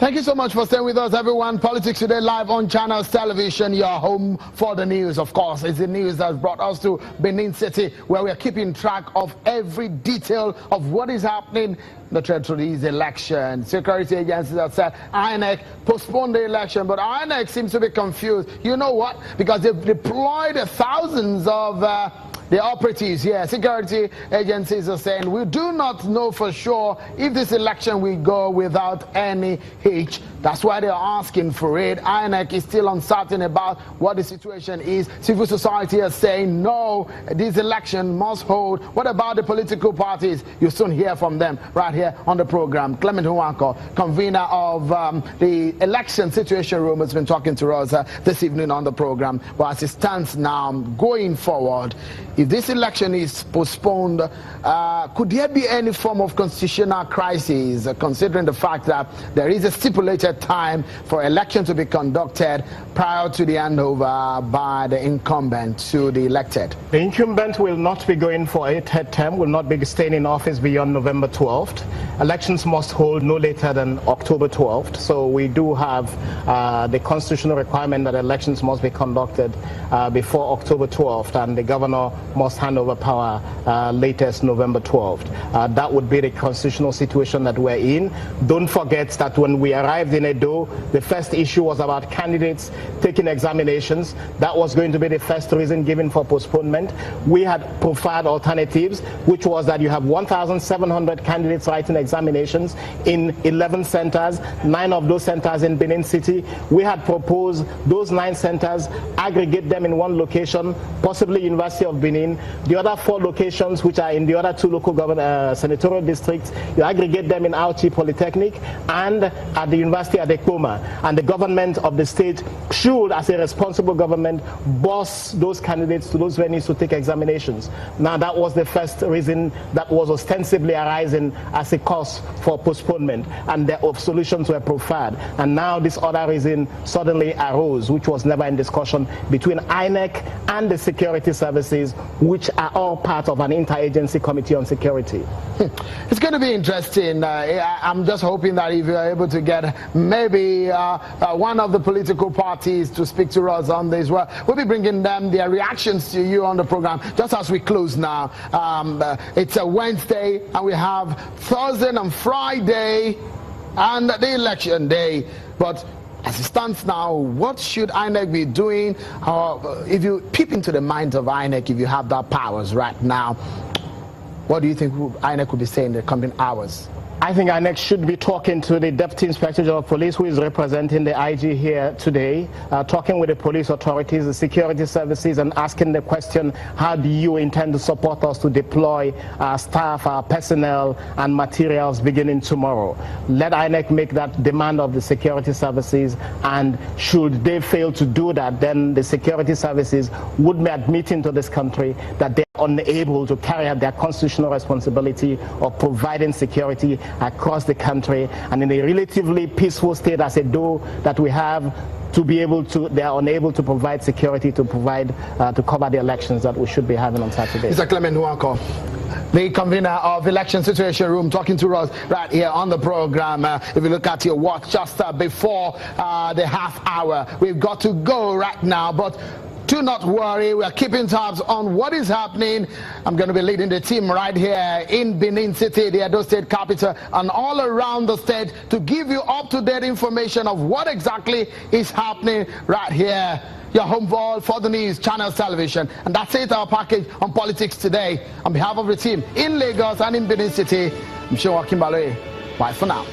Thank you so much for staying with us, everyone. Politics Today live on Channels Television, your home for the news. Of course, it's the news that's brought us to Benin City, where we are keeping track of every detail of what is happening the thread to these elections. Security agencies have said INEC postponed the election, but INEC seems to be confused. You know what? Because they've deployed thousands of the operatives here. Security agencies are saying we do not know for sure if this election will go without any hitch. That's why they're asking for it. INEC is still uncertain about what the situation is. Civil society is saying no, this election must hold. What about the political parties? You'll soon hear from them right here on the program. Clement Nwanko, convener of the election situation room, has been talking to us this evening on the program. But as it stands now, going forward, if this election is postponed, could there be any form of constitutional crisis, considering the fact that there is a stipulated time for election to be conducted prior to the handover by the incumbent to the elected? The incumbent will not be going for a third term, will not be staying in office beyond November 12th. Elections must hold no later than October 12th. So we do have the constitutional requirement that elections must be conducted before October 12th, and the governor must hand over power latest November 12th. That would be the constitutional situation that we're in. Don't forget that when we arrived in Edo, the first issue was about candidates taking examinations. That was going to be the first reason given for postponement. We had profiled alternatives, which was that you have 1,700 candidates writing examinations in 11 centers, 9 of those centers in Benin City. We had proposed those 9 centers, aggregate them in one location, possibly University of Benin. The other 4 locations, which are in the other 2 local senatorial districts, you aggregate them in Auchi Polytechnic and at the University at Ekpoma. And the government of the state should, as a responsible government, boss those candidates to those venues to take examinations. Now, that was the first reason that was ostensibly arising as a cause for postponement, and the solutions were profiled. And now this other reason suddenly arose, which was never in discussion between INEC and the security services, which are all part of an interagency committee on security. It's going to be interesting. I'm just hoping that if you're able to get maybe one of the political parties to speak to us on this, well, we'll be bringing them their reactions to you on the program just as we close now. It's a Wednesday, and we have Thursday and Friday and the election day. But as it stands now, what should INEC be doing? If you peep into the mind of INEC, if you have that powers right now, what do you think INEC will be saying in the coming hours? I think INEC should be talking to the Deputy Inspector General of Police, who is representing the IG here today, talking with the police authorities, the security services, and asking the question, how do you intend to support us to deploy our staff, our personnel, and materials beginning tomorrow? Let INEC make that demand of the security services, and should they fail to do that, then the security services would be admitting to this country that they are unable to carry out their constitutional responsibility of providing security across the country, and in a relatively peaceful state as Edo that we have, to be able to, they are unable to provide security to provide to cover the elections that we should be having on Saturday. Mr. Clement Nwanko, the convener of election situation room, talking to us right here on the program. If you look at your watch just before the half hour, we've got to go right now, but do not worry, we are keeping tabs on what is happening. I'm going to be leading the team right here in Benin City, the Edo State capital, and all around the state to give you up-to-date information of what exactly is happening right here. Your home for the news, Channels Television. And that's it, our package on Politics Today. On behalf of the team in Lagos and in Benin City, I'm sure Kimbale. Bye for now.